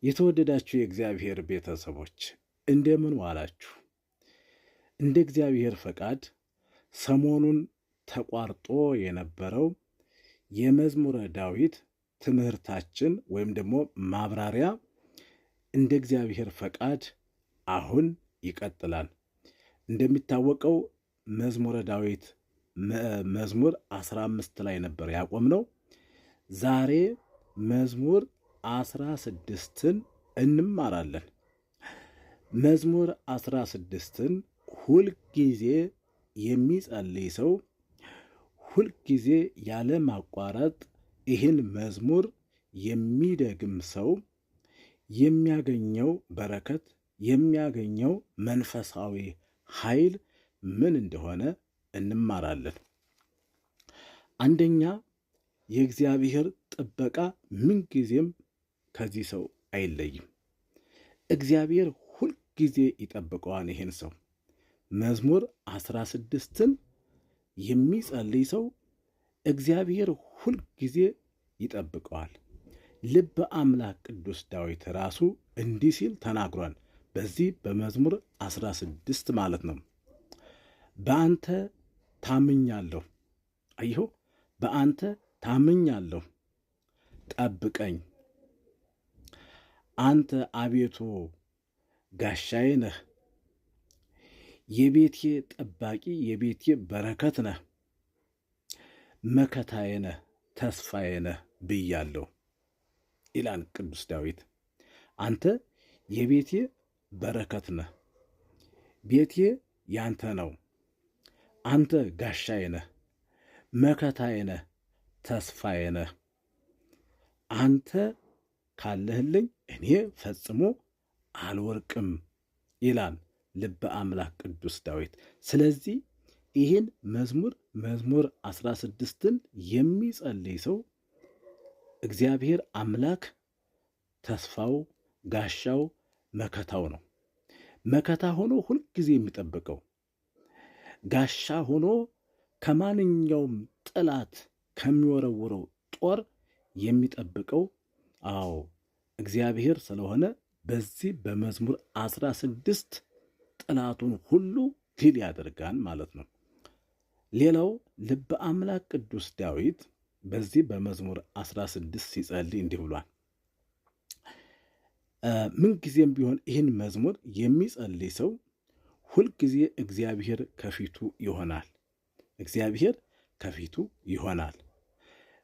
የተወደዳችሁ የእግዚአብሔር ቤተሰቦች እንደምን ዋላችሁ? እንደ እግዚአብሔር ፈቃድ ሰሞኑን ተቋርጦ የነበረው የመዝሙረ ዳዊት ትምህርታችን ወይም ደግሞ ማብራሪያ እንደ እግዚአብሔር ፈቃድ አሁን ይቀጥላል። እንደሚታወቀው መዝሙረ ዳዊት መዝሙር 15 ላይ ነበር ያቆምነው። ዛሬ መዝሙር 16ን እንማራለን። መዝሙር 16ን ሁልጊዜ የሚጸልይ ሰው ሁልጊዜ ያለ ማቋረጥ ይህን መዝሙር የሚደግም ሰው የሚያገኘው በረከት የሚያገኘው መንፈሳዊ ኃይል ምን እንደሆነ እንማራለን። አንደኛ፣ የእግዚአብሔር ጥበቃ ምንጊዜም ከዚህ ሰው አይለይም። እግዚአብሔር ሁልጊዜ ይጠብቀዋል ይህን ሰው። መዝሙር 16ን የሚጸልይ ሰው እግዚአብሔር ሁልጊዜ ይጠብቀዋል። ልበ አምላክ ቅዱስ ዳዊት ራሱ እንዲህ ሲል ተናግሯል። በዚህ በመዝሙር 16 ማለት ነው። በአንተ ታምኛለሁ፣ አየሁ፣ በአንተ ታምኛለሁ፣ ጠብቀኝ። አንተ አቤቱ ጋሻዬ ነህ፣ የቤቴ ጠባቂ፣ የቤቴ በረከት ነህ፣ መከታዬ ነህ፣ ተስፋዬ ነህ ብያለሁ ይላል ቅዱስ ዳዊት። አንተ የቤቴ በረከት ነህ፣ ቤቴ ያንተ ነው፣ አንተ ጋሻዬ ነህ፣ መከታዬ ነህ፣ ተስፋዬ ነህ፣ አንተ ካለህልኝ እኔ ፈጽሞ አልወርቅም ይላል ልበ አምላክ ቅዱስ ዳዊት። ስለዚህ ይህን መዝሙር 16ን የሚጸልይ ሰው እግዚአብሔር አምላክ ተስፋው፣ ጋሻው፣ መከታው ነው። መከታ ሆኖ ሁልጊዜ የሚጠብቀው፣ ጋሻ ሆኖ ከማንኛውም ጠላት ከሚወረውረው ጦር የሚጠብቀው እግዚአብሔር ስለሆነ በዚህ በመዝሙር 16 ጠላቱን ሁሉ ድል ያደርጋል ማለት ነው። ሌላው ልበ አምላክ ቅዱስ ዳዊት በዚህ በመዝሙር 16 ሲጸልይ እንዲህ ብሏል። ምንጊዜም ቢሆን ይህን መዝሙር የሚጸልይ ሰው ሁልጊዜ እግዚአብሔር ከፊቱ ይሆናል። እግዚአብሔር ከፊቱ ይሆናል፣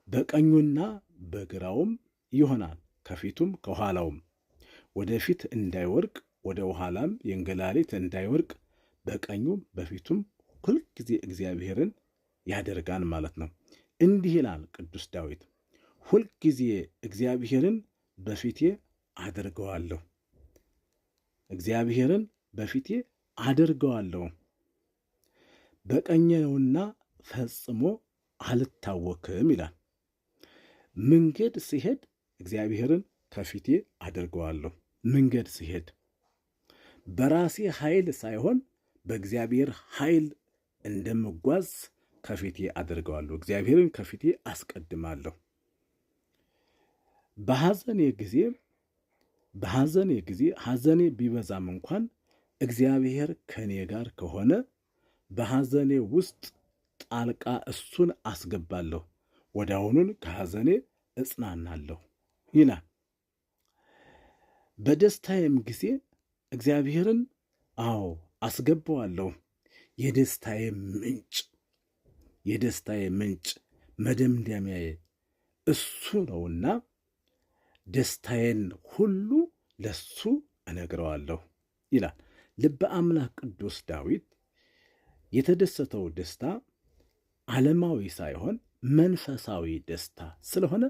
በቀኙና በግራውም ይሆናል፣ ከፊቱም ከኋላውም፣ ወደፊት እንዳይወርቅ ወደ ኋላም የእንገላሊት እንዳይወርቅ በቀኙም በፊቱም ሁልጊዜ እግዚአብሔርን ያደርጋል ማለት ነው። እንዲህ ይላል ቅዱስ ዳዊት፣ ሁልጊዜ እግዚአብሔርን በፊቴ አደርገዋለሁ፣ እግዚአብሔርን በፊቴ አደርገዋለሁ፣ በቀኜ ነውና ፈጽሞ አልታወክም ይላል። መንገድ ሲሄድ እግዚአብሔርን ከፊቴ አደርገዋለሁ። መንገድ ሲሄድ በራሴ ኃይል ሳይሆን በእግዚአብሔር ኃይል እንደምጓዝ ከፊቴ አደርገዋለሁ። እግዚአብሔርን ከፊቴ አስቀድማለሁ። በሐዘኔ ጊዜ ሐዘኔ ቢበዛም እንኳን እግዚአብሔር ከኔ ጋር ከሆነ በሐዘኔ ውስጥ ጣልቃ እሱን አስገባለሁ፣ ወዲያውኑን ከሐዘኔ እጽናናለሁ ይላል። በደስታዬም ጊዜ እግዚአብሔርን አስገባዋለሁ። የደስታዬ ምንጭ መደምደሚያዬ እሱ ነውና ደስታዬን ሁሉ ለሱ እነግረዋለሁ ይላል። ልበ አምላክ ቅዱስ ዳዊት የተደሰተው ደስታ ዓለማዊ ሳይሆን መንፈሳዊ ደስታ ስለሆነ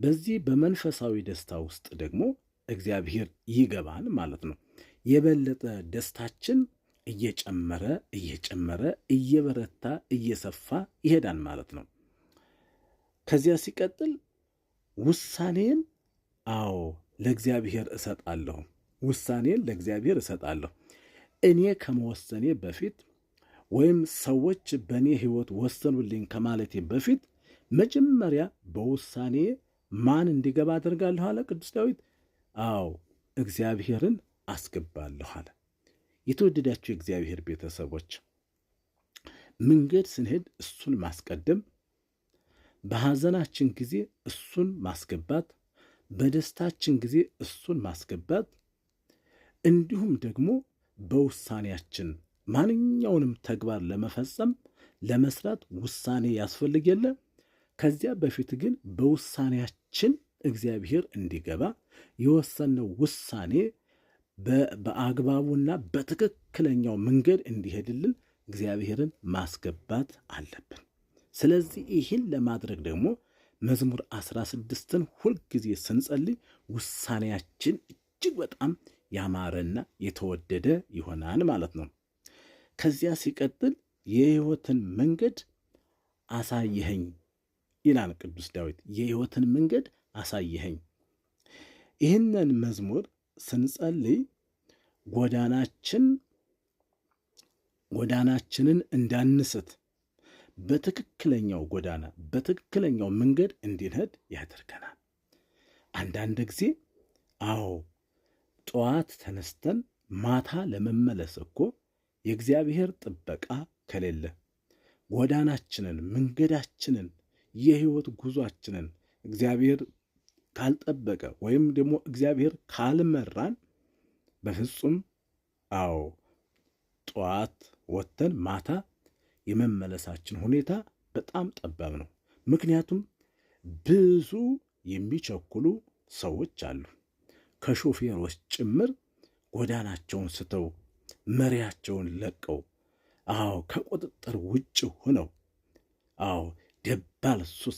በዚህ በመንፈሳዊ ደስታ ውስጥ ደግሞ እግዚአብሔር ይገባል ማለት ነው። የበለጠ ደስታችን እየጨመረ እየበረታ እየሰፋ ይሄዳል ማለት ነው። ከዚያ ሲቀጥል ውሳኔን ለእግዚአብሔር እሰጣለሁ። ውሳኔን ለእግዚአብሔር እሰጣለሁ። እኔ ከመወሰኔ በፊት ወይም ሰዎች በእኔ ሕይወት ወሰኑልኝ ከማለቴ በፊት መጀመሪያ በውሳኔ ማን እንዲገባ አደርጋለሁ አለ ቅዱስ ዳዊት? አዎ እግዚአብሔርን አስገባለሁ አለ። የተወደዳችሁ የእግዚአብሔር ቤተሰቦች መንገድ ስንሄድ እሱን ማስቀደም፣ በሐዘናችን ጊዜ እሱን ማስገባት፣ በደስታችን ጊዜ እሱን ማስገባት፣ እንዲሁም ደግሞ በውሳኔያችን ማንኛውንም ተግባር ለመስራት ውሳኔ ያስፈልግ የለ። ከዚያ በፊት ግን በውሳኔያችን እግዚአብሔር እንዲገባ የወሰነው ውሳኔ በአግባቡና በትክክለኛው መንገድ እንዲሄድልን እግዚአብሔርን ማስገባት አለብን። ስለዚህ ይህን ለማድረግ ደግሞ መዝሙር 16ን ሁልጊዜ ስንጸልይ ውሳኔያችን እጅግ በጣም ያማረና የተወደደ ይሆናል ማለት ነው። ከዚያ ሲቀጥል የሕይወትን መንገድ አሳየኸኝ ይላል ቅዱስ ዳዊት። የሕይወትን መንገድ አሳየኸኝ። ይህንን መዝሙር ስንጸልይ ጎዳናችንን እንዳንስት በትክክለኛው ጎዳና በትክክለኛው መንገድ እንድንሄድ ያደርገናል። አንዳንድ ጊዜ ጠዋት ተነስተን ማታ ለመመለስ እኮ የእግዚአብሔር ጥበቃ ከሌለ ጎዳናችንን፣ መንገዳችንን፣ የሕይወት ጉዟችንን እግዚአብሔር ካልጠበቀ ወይም ደግሞ እግዚአብሔር ካልመራን በፍጹም ጠዋት ወጥተን ማታ የመመለሳችን ሁኔታ በጣም ጠባብ ነው። ምክንያቱም ብዙ የሚቸኩሉ ሰዎች አሉ። ከሾፌሮች ጭምር ጎዳናቸውን ስተው መሪያቸውን ለቀው ከቁጥጥር ውጭ ሆነው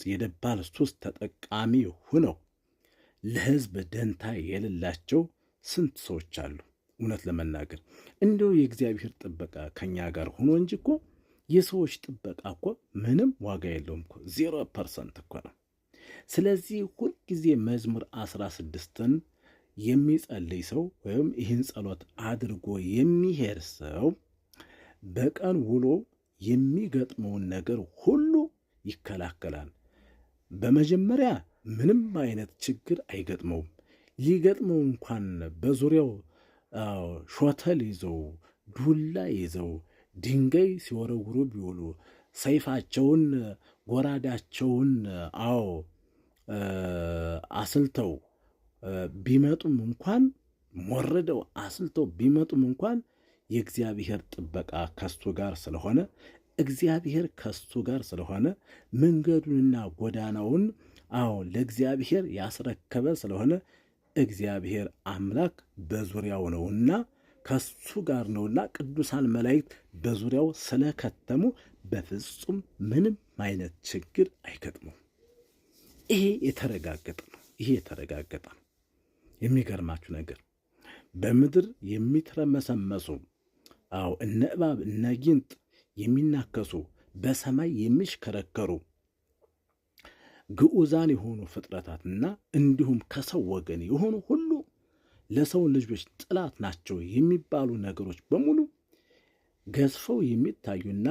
የደባል ሱስ ተጠቃሚ ሆነው ለሕዝብ ደንታ የሌላቸው ስንት ሰዎች አሉ። እውነት ለመናገር እንደው የእግዚአብሔር ጥበቃ ከኛ ጋር ሆኖ እንጂ እኮ የሰዎች ጥበቃ እኮ ምንም ዋጋ የለውም እኮ 0% እኮ ነው። ስለዚህ ሁልጊዜ መዝሙር 16ን የሚጸልይ ሰው ወይም ይህን ጸሎት አድርጎ የሚሄድ ሰው በቀን ውሎ የሚገጥመውን ነገር ሁሉ ይከላከላል። በመጀመሪያ ምንም አይነት ችግር አይገጥመውም። ሊገጥመው እንኳን በዙሪያው ሾተል ይዘው ዱላ ይዘው ድንጋይ ሲወረውሩ ቢውሉ ሰይፋቸውን ጎራዳቸውን አስልተው ቢመጡም እንኳን ሞርደው አስልተው ቢመጡም እንኳን የእግዚአብሔር ጥበቃ ከሱ ጋር ስለሆነ እግዚአብሔር ከሱ ጋር ስለሆነ መንገዱንና ጎዳናውን ለእግዚአብሔር ያስረከበ ስለሆነ እግዚአብሔር አምላክ በዙሪያው ነውና ከሱ ጋር ነውና ቅዱሳን መላእክት በዙሪያው ስለከተሙ በፍጹም ምንም አይነት ችግር አይገጥሙም። ይሄ የተረጋገጠ ነው። የሚገርማችሁ ነገር በምድር የሚትረመሰመሱ እነ እባብ እነ ጊንጥ የሚናከሱ በሰማይ የሚሽከረከሩ ግዑዛን የሆኑ ፍጥረታትና እንዲሁም ከሰው ወገን የሆኑ ሁሉ ለሰው ልጆች ጥላት ናቸው የሚባሉ ነገሮች በሙሉ ገዝፈው የሚታዩና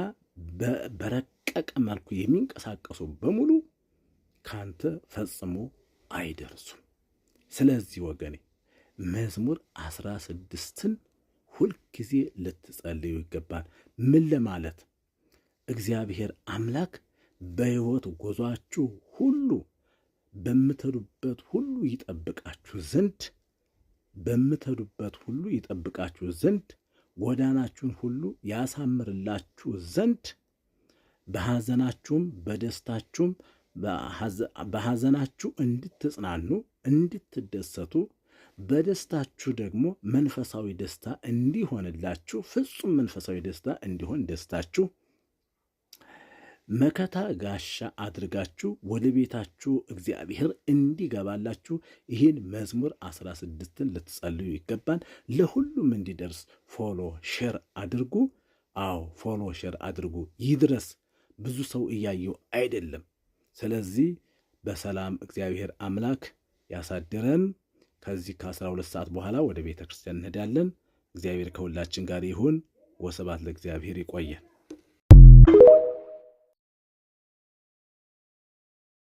በረቀቀ መልኩ የሚንቀሳቀሱ በሙሉ ካንተ ፈጽሞ አይደርሱም። ስለዚህ ወገኔ መዝሙር 16ን ሁልጊዜ ልትጸልዩ ይገባል። ምን ለማለት? እግዚአብሔር አምላክ በሕይወት ጉዟችሁ ሁሉ በምትሄዱበት ሁሉ ይጠብቃችሁ ዘንድ ጎዳናችሁን ሁሉ ያሳምርላችሁ ዘንድ በሐዘናችሁም በደስታችሁም በሐዘናችሁ እንድትጽናኑ እንድትደሰቱ በደስታችሁ ደግሞ መንፈሳዊ ደስታ እንዲሆንላችሁ ፍጹም መንፈሳዊ ደስታ እንዲሆን ደስታችሁ መከታ ጋሻ አድርጋችሁ ወደ ቤታችሁ እግዚአብሔር እንዲገባላችሁ ይህን መዝሙር 16ን ልትጸልዩ ይገባል። ለሁሉም እንዲደርስ ፎሎ ሼር አድርጉ። ፎሎ ሼር አድርጉ፣ ይድረስ። ብዙ ሰው እያየው አይደለም። ስለዚህ በሰላም እግዚአብሔር አምላክ ያሳድረን። ከዚህ ከ12 ሰዓት በኋላ ወደ ቤተ ክርስቲያን እንሄዳለን። እግዚአብሔር ከሁላችን ጋር ይሁን። ወስብሐት ለእግዚአብሔር። ይቆየን።